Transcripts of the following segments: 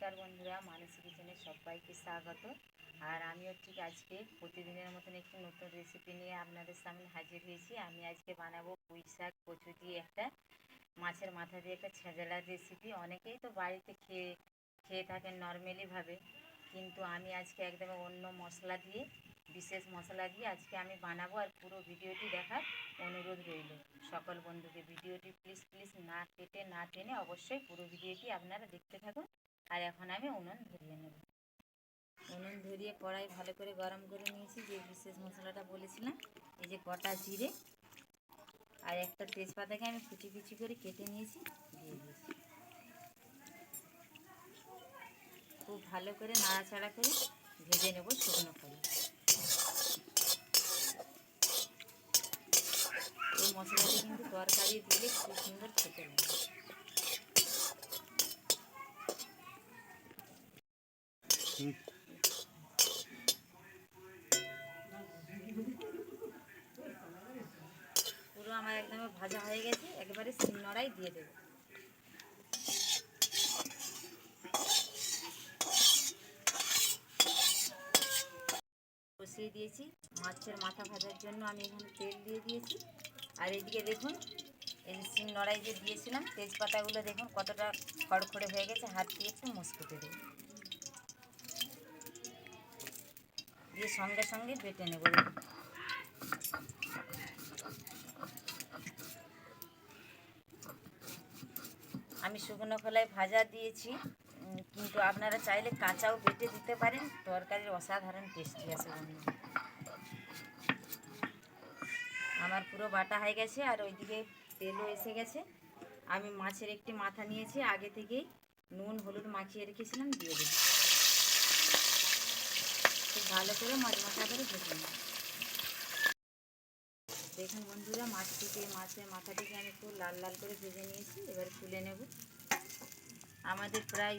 নমস্কার বন্ধুরা, মানসী কিচেনে সবাইকে স্বাগত। আর আমিও ঠিক আজকে প্রতিদিনের মতন একটি নতুন রেসিপি নিয়ে আপনাদের সামনে হাজির হয়েছি। আমি আজকে বানাবো পুঁই শাক কচু দিয়ে একটা মাছের মাথা দিয়ে একটা ছেঁচড়ার রেসিপি। অনেকেই তো বাড়িতে খেয়ে থাকেন নর্মালিভাবে, কিন্তু আমি আজকে একদম অন্য মশলা দিয়ে, বিশেষ মশলা দিয়ে আজকে আমি বানাবো। আর পুরো ভিডিওটি দেখার অনুরোধ রইল সকল বন্ধুকে। ভিডিওটি প্লিজ না কেটে না টেনে অবশ্যই পুরো ভিডিওটি আপনারা দেখতে থাকুন। আর এখন আমি উনুন ধরিয়ে নেব। উনুন ধরিয়ে কড়াই ভালো করে গরম করে নিয়েছি। যে বিশেষ মশলাটা বলেছিলাম, এই যে গোটা জিরে আর একটা তেজপাতাকে আমি কুচি কুচি করে কেটে নিয়েছি, দিয়ে দিয়েছি। খুব ভালো করে নাড়াচাড়া করে ভেজে নেব শুকনো করে। এই মশলাটি কিন্তু তরকারি দিলে খুব সুন্দর খেতে লাগে। পুরো আমার একদম ভাজা হয়ে গেছে, একেবারে শিলনোড়ায় দিয়ে দেবো। বসিয়ে দিয়েছি মাছের মাথা ভাজার জন্য। আমি এখানে তেল দিয়ে দিয়েছি। আর এদিকে দেখুন, এই যে শিলনোড়ায় যে দিয়েছিলাম তেজপাতাগুলো দেখুন কতটা খড়খড়ে হয়ে গেছে। হাত দিয়ে একটু মুচকুতে দেবো, দিয়ে সঙ্গে সঙ্গে বেটে নেব। আমি শুকনো খোলায় ভাজা দিয়েছি, কিন্তু আপনারা চাইলে কাঁচাও বেটে দিতে পারেন। তরকারির অসাধারণ টেস্টি আছে বন্ধু। আমার পুরো বাটা হয়ে গেছে, আর ওইদিকে তেলও এসে গেছে। আমি মাছের একটি মাথা নিয়েছি, আগে থেকেই নুন হলুদ মাখিয়ে রেখেছিলাম, দিয়ে দেবো। খুব ভালো করে মাথা করে ভেজে নেব। দেখুন বন্ধুরা, মাছের মাথাটিকে আমি খুব লাল লাল করে ভেজে নিয়েছি। এবার তুলে নেব। আমাদের প্রায়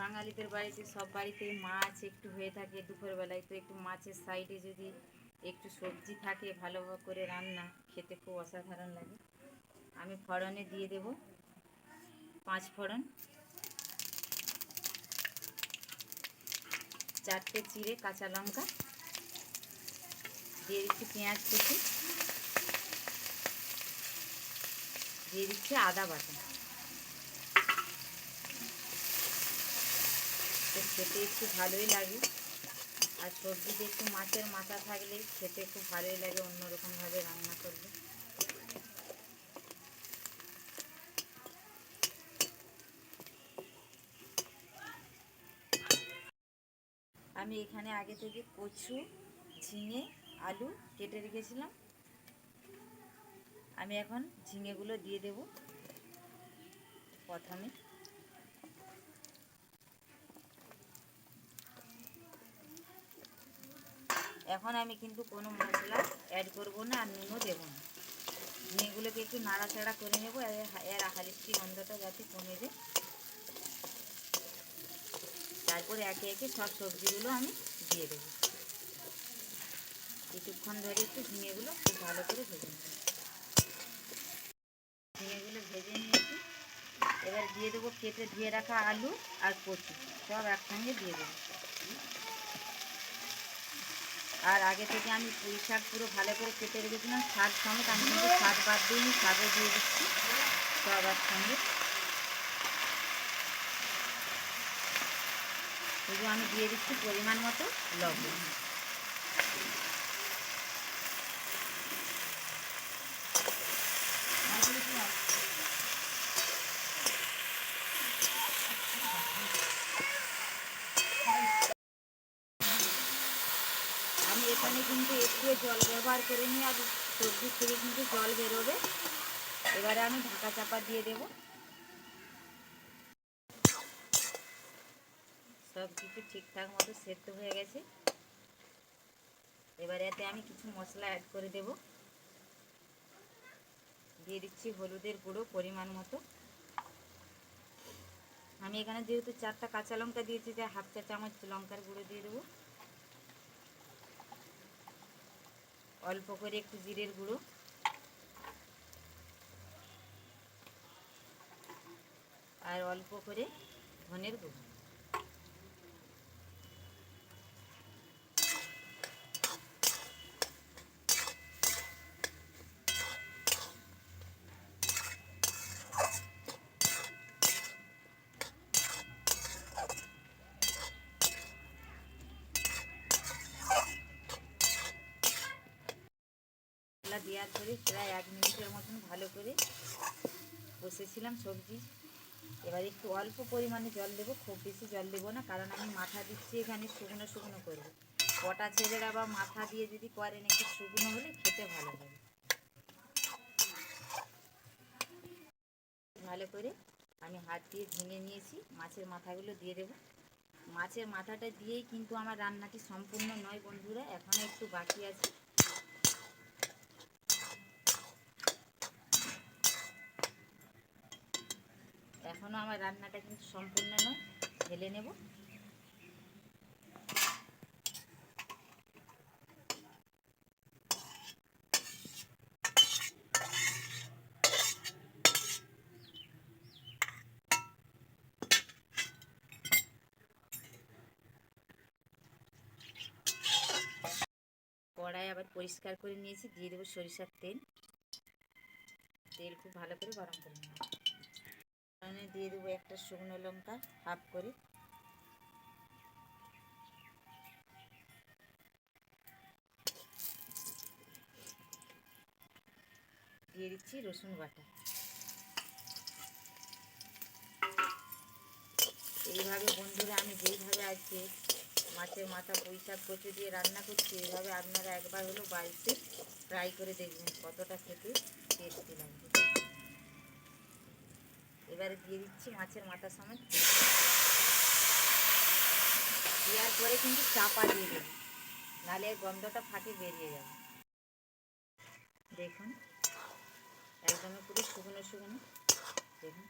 বাঙালিদের বাড়িতে, সব বাড়িতেই মাছ একটু হয়ে থাকে দুপুরবেলায়। তো একটু মাছের সাইডে যদি একটু সবজি থাকে ভালো করে রান্না, খেতে খুব অসাধারণ লাগে। আমি ফোড়নে দিয়ে দেব 5 ফোড়ন, 4টে চিড়ে কাঁচা লঙ্কা, দিয়ে দিচ্ছি পেঁয়াজ কুচি, দিয়ে দিচ্ছি আদা বাটা। তো খেতে একটু ভালোই লাগে, আর সবজিতে একটু মাছের মাথা থাকলে খেতে খুব ভালোই লাগে অন্যরকমভাবে রান্না করলে। আমি এখানে আগে থেকে কচু, ঝিঙে, আলু কেটে রেখেছিলাম। আমি এখন ঝিঙেগুলো দিয়ে দেব প্রথমে। এখন আমি কিন্তু কোনো মশলা অ্যাড করব না, আর নুনও দেবো না। ঝিঙেগুলোকে একটু নাড়াচাড়া করে নেব, এর হালিষ্টি গন্ধটা যাতে কমে যায়। তারপরে একে একে সব সবজিগুলো আমি দিয়ে দেবো। কিছুক্ষণ ধরে একটু ঝিঙেগুলো খুব ভালো করে ভেজে নেব। ঝিঙেগুলো ভেজে নিয়েছি। এবার দিয়ে দেবো কেটে ধুয়ে রাখা আলু আর কচু, সব একসঙ্গে দিয়ে দেবো। আর আগে থেকে আমি পুঁই শাক পুরো ভালো করে কেটে রেখেছিলাম শাক সমেত। আমি কিন্তু শাক বাদ দিইনি, শাকও দিয়ে দিচ্ছি সব একসঙ্গে। শুধু আমি দিয়ে দিচ্ছি পরিমাণ মতো লবণ। আমি এখানে কিন্তু একটু জল ব্যবহার করে নিই, আর সবজি থেকে কিন্তু জল বেরোবে। এবারে আমি ঢাকা চাপা দিয়ে দেব। সব কিছু ঠিকঠাক মতো সেদ্ধ হয়ে গেছে। এবারে এতে আমি কিছু মশলা অ্যাড করে দেব। দিয়ে দিচ্ছি হলুদের গুঁড়ো পরিমাণ মতো। আমি এখানে যেহেতু 4টা কাঁচা লঙ্কা দিয়েছি, যে 1/2 চা চামচ লঙ্কার গুঁড়ো দিয়ে দেবো। অল্প করে একটু জিরের গুঁড়ো, আর অল্প করে ধনের গুঁড়ো। নেওয়ার পরে প্রায় 1 মিনিটের মতন ভালো করে কষেছিলাম সবজি। এবার একটু অল্প পরিমাণে জল দেবো, খুব বেশি জল দেবো না, কারণ আমি মাথা দিচ্ছি এখানে শুকনো শুকনো করবো। কটা ছেলেরা বা মাথা দিয়ে যদি করেন একটু শুকনো হলে খেতে ভালো লাগে। ভালো করে আমি হাত দিয়ে ভেঙে নিয়েছি, মাছের মাথাগুলো দিয়ে দেবো। মাছের মাথাটা দিয়েই কিন্তু আমার রান্নাটি সম্পূর্ণ নয় বন্ধুরা, এখনও একটু বাকি আছে। এখনও আমার রান্নাটা কিন্তু সম্পূর্ণ নয়, ঢেলে নেব। কড়াই আবার পরিষ্কার করে নিয়েছি, দিয়ে দেবো সরিষার তেল। তেল খুব ভালো করে গরম করে নেব। এখানে দিয়ে দেবো একটা শুকনো লঙ্কা হাফ করে, দিয়ে দিচ্ছি রসুন বাটা। এইভাবে বন্ধুরা আমি যেইভাবে আজকে মাছের মাথা পুঁই শাক কচু দিয়ে রান্না করছি, এইভাবে আপনারা একবার হলেও বাড়িতে ট্রাই করে দেখবেন কতটা খেতে টেস্টি লাগবে। এবারে দিয়ে দিচ্ছি মাছের মাথা সমেত, দেওয়ার পরে কিন্তু চাপা দিয়ে দেবেন, নাহলে গন্ধটা ফাটে বেরিয়ে যাবে। দেখুন একদমই পুরো শুকনো শুকনো। দেখুন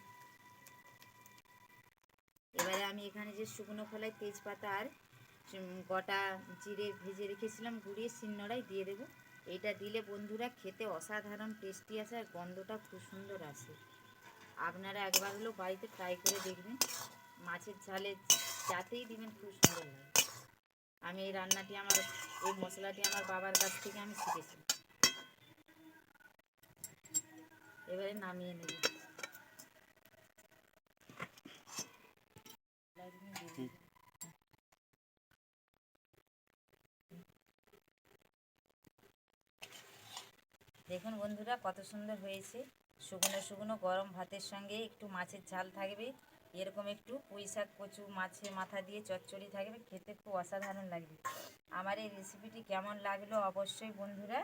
এবারে আমি এখানে যে শুকনো খোলায় তেজপাতা আর গোটা জিরে ভেজে রেখেছিলাম গুঁড়িয়ে শিলনোড়ায় দিয়ে দেবো। এইটা দিলে বন্ধুরা খেতে অসাধারণ টেস্টি আসে আর গন্ধটা খুব সুন্দর আসে। আপনারা একবার হলেও বাড়িতে ট্রাই করে দেখবেন, মাছের ঝালে যাতেই দিবেন খুব সুন্দর লাগে। আমি এই রান্নাটি এই মশলাটি আমার বাবার কাছ থেকে আমি শিখেছি। এবারে নামিয়ে নেব। দেখুন বন্ধুরা কত সুন্দর হয়েছে, শুকনো শুকনো গরম ভাতের সঙ্গে একটু মাছের ঝাল থাকবে, এরকম একটু পুঁই শাক কচু মাছের মাথা দিয়ে চচ্চড়ি থাকবে, খেতে খুব অসাধারণ লাগবে। আমার এই রেসিপিটি কেমন লাগলো অবশ্যই বন্ধুরা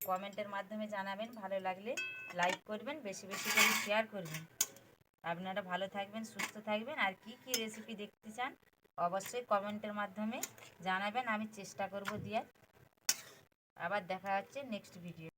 কমেন্টের মাধ্যমে জানাবেন। ভালো লাগলে লাইক করবেন, বেশি বেশি করে শেয়ার করবেন। আপনারা ভালো থাকবেন, সুস্থ থাকবেন। আর কি কি রেসিপি দেখতে চান অবশ্যই কমেন্টের মাধ্যমে জানাবেন, আমি চেষ্টা করব দেওয়ার। আবার দেখা হচ্ছে নেক্সট ভিডিও।